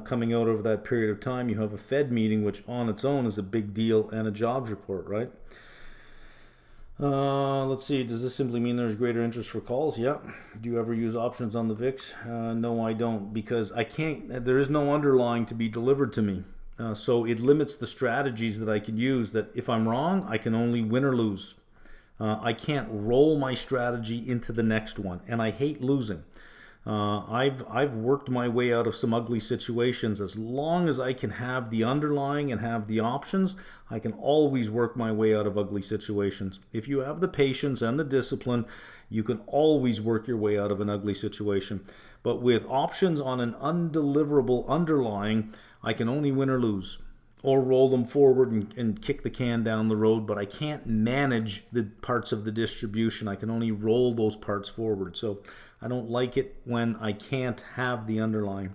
A: coming out over that period of time. You have a Fed meeting, which on its own is a big deal, and a jobs report, right? Let's see, does this simply mean there's greater interest for calls? Yeah. Do you ever use options on the VIX? No, I don't, because I can't, there is no underlying to be delivered to me. So it limits the strategies that I could use, that if I'm wrong, I can only win or lose. I can't roll my strategy into the next one, and I hate losing. I've worked my way out of some ugly situations. As long as I can have the underlying and have the options, I can always work my way out of ugly situations. If you have the patience and the discipline, you can always work your way out of an ugly situation. But with options on an undeliverable underlying, I can only win or lose, or roll them forward and kick the can down the road, but I can't manage the parts of the distribution. I can only roll those parts forward. So I don't like it when I can't have the underlying.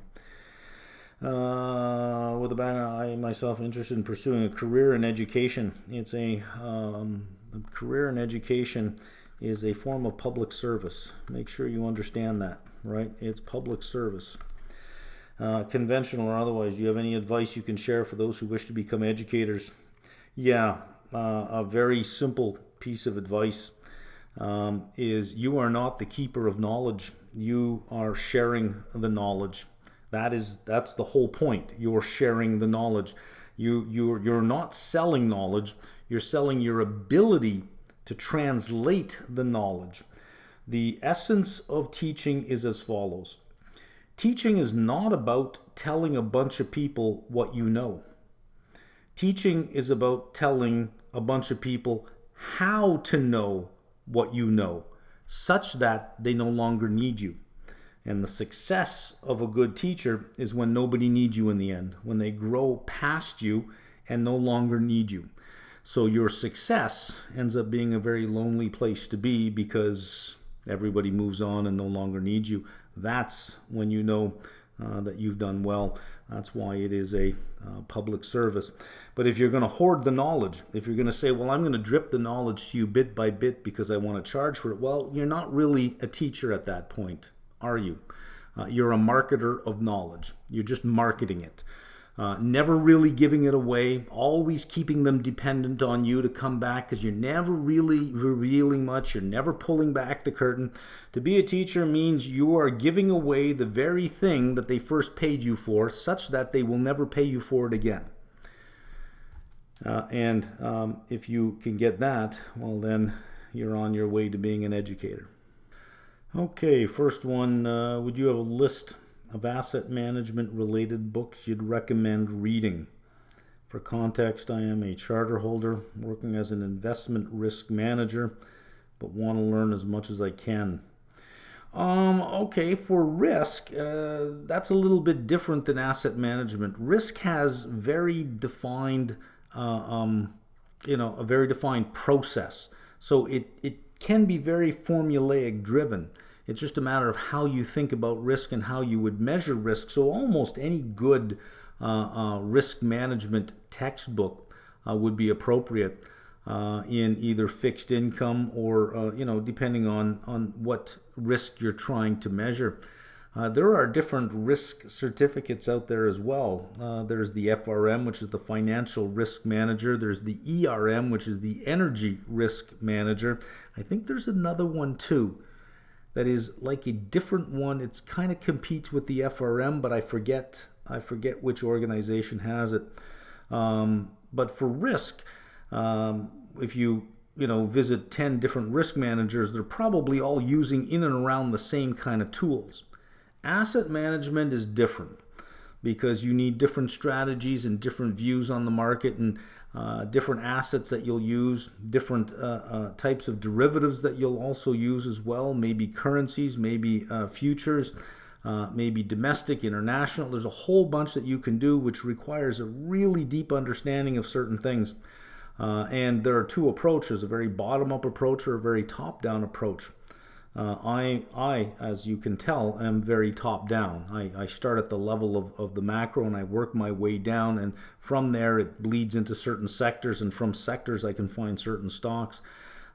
A: With a background, I myself interested in pursuing a career in education. It's a career in education is a form of public service. Make sure you understand that, right? It's public service. Conventional or otherwise, do you have any advice you can share for those who wish to become educators? Yeah, a very simple piece of advice is you are not the keeper of knowledge. You are sharing the knowledge. That's the whole point. You're sharing the knowledge. You're not selling knowledge. You're selling your ability to translate the knowledge. The essence of teaching is as follows. Teaching is not about telling a bunch of people what you know. Teaching is about telling a bunch of people how to know what you know, such that they no longer need you. And the success of a good teacher is when nobody needs you in the end, when they grow past you and no longer need you. So your success ends up being a very lonely place to be because everybody moves on and no longer needs you. That's when you know that you've done well. That's why it is a public service. But if you're going to hoard the knowledge, if you're going to say, well, I'm going to drip the knowledge to you bit by bit because I want to charge for it, well, you're not really a teacher at that point, are you? You're a marketer of knowledge. You're just marketing it. Never really giving it away, always keeping them dependent on you to come back because you're never really revealing much, you're never pulling back the curtain. To be a teacher means you are giving away the very thing that they first paid you for, such that they will never pay you for it again. And if you can get that, well then you're on your way to being an educator. Okay, first one, would you have a list of asset management related books you'd recommend reading? For context, I am a charter holder working as an investment risk manager, but want to learn as much as I can. Okay, for risk, that's a little bit different than asset management. Risk has very defined, a very defined process. So it can be very formulaic driven. It's just a matter of how you think about risk and how you would measure risk. So almost any good risk management textbook would be appropriate in either fixed income or, depending on what risk you're trying to measure. There are different risk certificates out there as well. There's the FRM, which is the Financial Risk Manager. There's the ERM, which is the Energy Risk Manager. I think there's another one too that is like a different one. It's kind of competes with the FRM, but I forget which organization has it. But for risk, if you visit 10 different risk managers, they're probably all using in and around the same kind of tools. Asset management is different because you need different strategies and different views on the market, and different assets that you'll use, different types of derivatives that you'll also use as well, maybe currencies, maybe futures, maybe domestic, international. There's a whole bunch that you can do, which requires a really deep understanding of certain things. And there are two approaches, a very bottom-up approach or a very top-down approach. I, as you can tell, am very top-down. I start at the level of the macro and I work my way down, and from there it bleeds into certain sectors, and from sectors I can find certain stocks.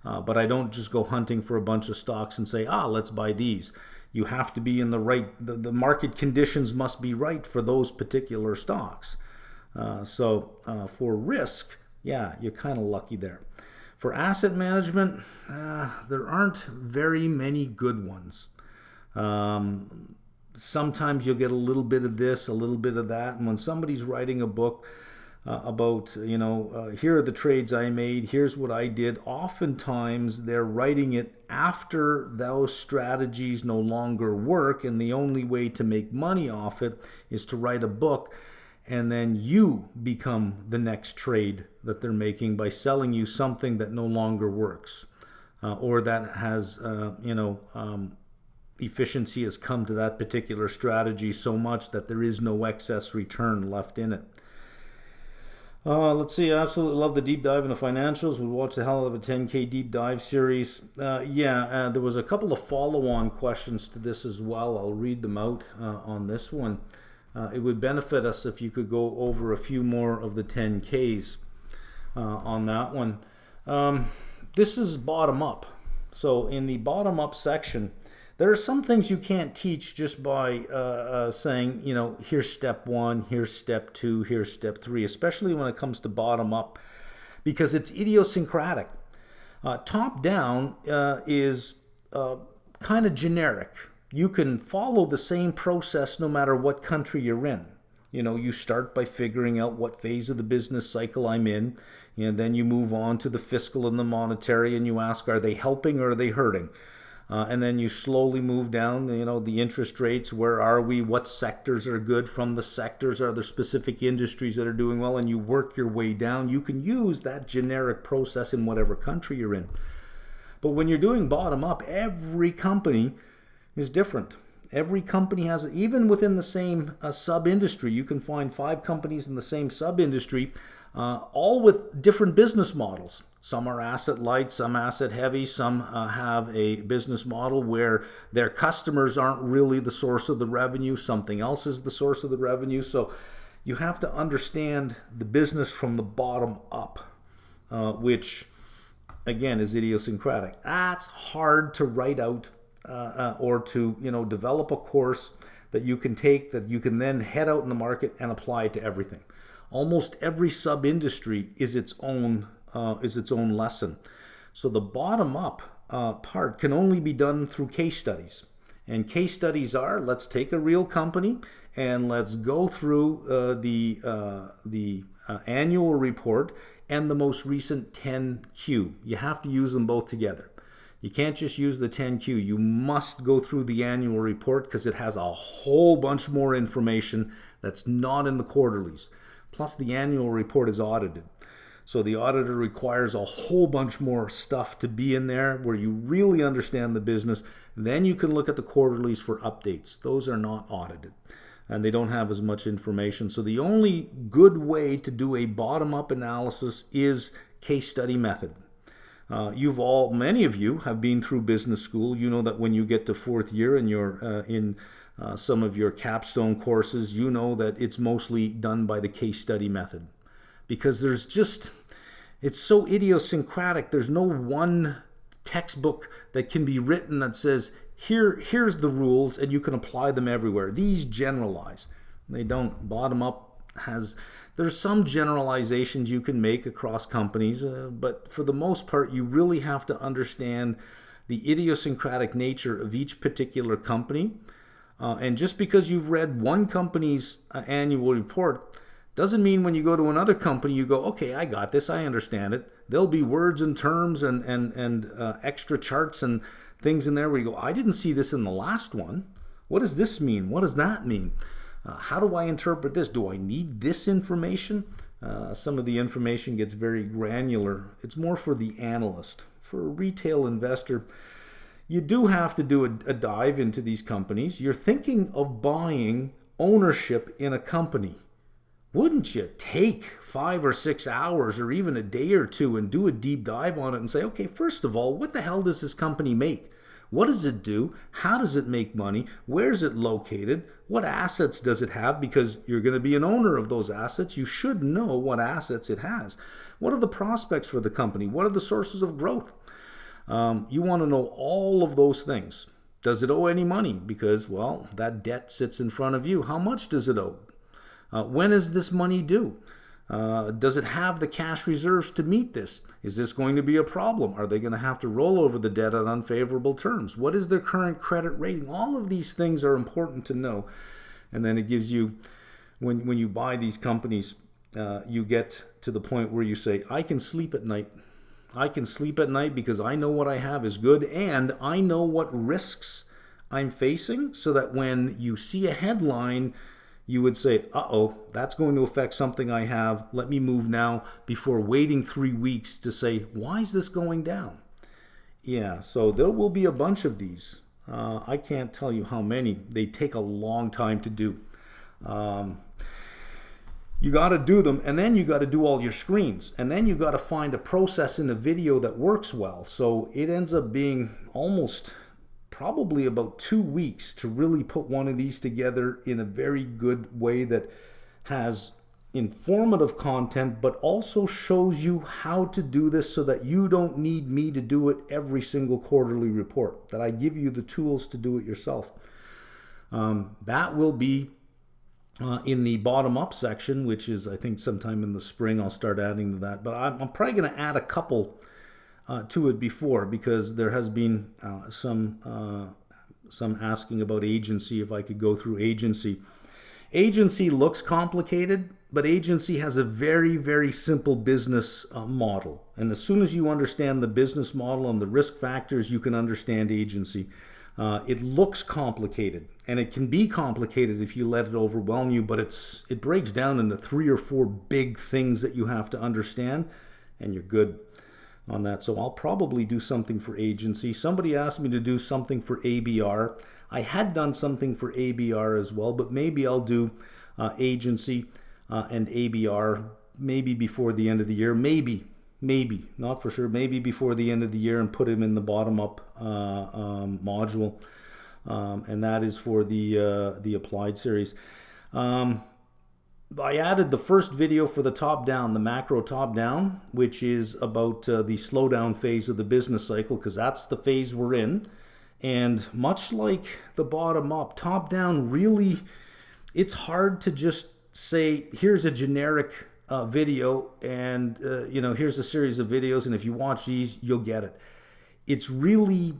A: But I don't just go hunting for a bunch of stocks and say, let's buy these. You have to be in the right, the market conditions must be right for those particular stocks. So for risk, yeah, you're kind of lucky there. For asset management, there aren't very many good ones. Sometimes you'll get a little bit of this, a little bit of that. And when somebody's writing a book about, here are the trades I made, here's what I did, oftentimes they're writing it after those strategies no longer work, and the only way to make money off it is to write a book, and then you become the next trade that they're making by selling you something that no longer works, or that has, efficiency has come to that particular strategy so much that there is no excess return left in it. Let's see, I absolutely love the deep dive into financials. We watched the hell of a 10K deep dive series. There was a couple of follow-on questions to this as well. I'll read them out on this one. It would benefit us if you could go over a few more of the 10Ks on that one. This is bottom up. So in the bottom up section, there are some things you can't teach just by saying, here's step one, here's step two, here's step three, especially when it comes to bottom up, because it's idiosyncratic. Top down is kind of generic. You can follow the same process no matter what country you're in. You start by figuring out what phase of the business cycle I'm in, and then you move on to the fiscal and the monetary, and you ask, are they helping or are they hurting? And then you slowly move down, the interest rates, where are we, what sectors are good, from the sectors are there specific industries that are doing well, and you work your way down. You can use that generic process in whatever country you're in. But when you're doing bottom up, every company is different. Every company has, even within the same sub-industry, you can find 5 companies in the same sub-industry, all with different business models. Some are asset light, some asset heavy, some have a business model where their customers aren't really the source of the revenue, something else is the source of the revenue. So you have to understand the business from the bottom up, which again is idiosyncratic. That's hard to write out or to develop a course that you can take, that you can then head out in the market and apply it to everything. Almost every sub-industry is its own lesson. So the bottom up part can only be done through case studies. And case studies are, let's take a real company and let's go through the annual report and the most recent 10Q. You have to use them both together. You can't just use the 10Q. You must go through the annual report because it has a whole bunch more information that's not in the quarterlies. Plus the annual report is audited. So the auditor requires a whole bunch more stuff to be in there where you really understand the business. Then you can look at the quarterlies for updates. Those are not audited and they don't have as much information. So the only good way to do a bottom-up analysis is case study method. Many of you have been through business school. You know that when you get to 4th year and you're in some of your capstone courses, you know that it's mostly done by the case study method. Because it's so idiosyncratic. There's no one textbook that can be written that says, here's the rules, and you can apply them everywhere. These generalize. They don't. Bottom up there's some generalizations you can make across companies, but for the most part, you really have to understand the idiosyncratic nature of each particular company. And just because you've read one company's annual report doesn't mean when you go to another company, you go, okay, I got this, I understand it. There'll be words and terms and extra charts and things in there where you go, I didn't see this in the last one. What does this mean? What does that mean? How do I interpret this? Do I need this information? Some of the information gets very granular. It's more for the analyst. For a retail investor, you do have to do a dive into these companies. You're thinking of buying ownership in a company. Wouldn't you take 5 or 6 hours or even a day or two and do a deep dive on it and say, okay, first of all, what the hell does this company make? What does it do? How does it make money? Where is it located? What assets does it have? Because you're going to be an owner of those assets. You should know what assets it has. What are the prospects for the company? What are the sources of growth? You want to know all of those things. Does it owe any money? Because, well, that debt sits in front of you. How much does it owe? When is this money due? Does it have the cash reserves to meet this? Is this going to be a problem? Are they going to have to roll over the debt on unfavorable terms? What is their current credit rating? All of these things are important to know. And then it gives you, when you buy these companies, you get to the point where you say, I can sleep at night. I can sleep at night because I know what I have is good, and I know what risks I'm facing, so that when you see a headline, you would say, uh-oh, that's going to affect something I have. Let me move now, before waiting 3 weeks to say, why is this going down? Yeah, so there will be a bunch of these. I can't tell you how many. They take a long time to do. You got to do them, and then you got to do all your screens, and then you got to find a process in a video that works well. So it ends up being almost probably about 2 weeks to really put one of these together in a very good way that has informative content, but also shows you how to do this so that you don't need me to do it every single quarterly report, that I give you the tools to do it yourself. That will be in the bottom up section, which is, I think, sometime in the spring. I'll start adding to that, but I'm probably going to add a couple to it before, because there has been some asking about agency, if I could go through agency. Agency looks complicated, but agency has a very, very simple business model. And as soon as you understand the business model and the risk factors, you can understand agency. It looks complicated, and it can be complicated if you let it overwhelm you, but it breaks down into 3 or 4 big things that you have to understand, and you're good on that. So I'll probably do something for agency. Somebody asked me to do something for ABR. I had done something for ABR as well, but maybe I'll do agency and ABR maybe before the end of the year. Maybe, not for sure, maybe before the end of the year, and put him in the bottom up module. And that is for the applied series. I added the first video for the top down, the macro top down, which is about the slowdown phase of the business cycle, because that's the phase we're in. And much like the bottom up, top down really, it's hard to just say, here's a generic video, and here's a series of videos, and if you watch these, you'll get it. It's really,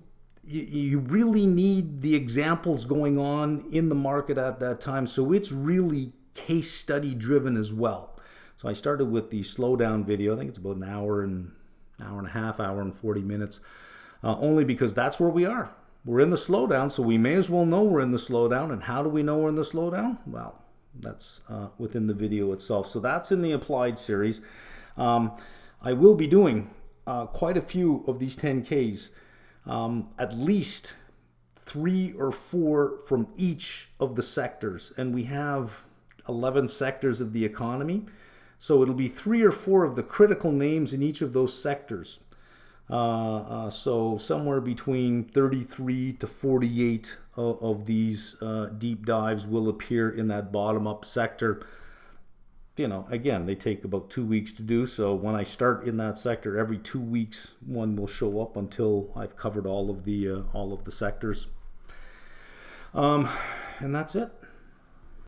A: you really need the examples going on in the market at that time. So it's really case study driven as well. So I started with the slowdown video. I think it's about an hour and a half, hour and 40 minutes, only because that's where we are. We're in the slowdown, so we may as well know we're in the slowdown. And how do we know we're in the slowdown? Well, that's within the video itself. So that's in the applied series. I will be doing quite a few of these 10Ks, at least 3 or 4 from each of the sectors. And we have 11 sectors of the economy. So it'll be 3 or 4 of the critical names in each of those sectors. So somewhere between 33 to 48 of these deep dives will appear in that bottom up sector. Again, they take about 2 weeks to do. So when I start in that sector, every 2 weeks, one will show up until I've covered all of the sectors. And that's it.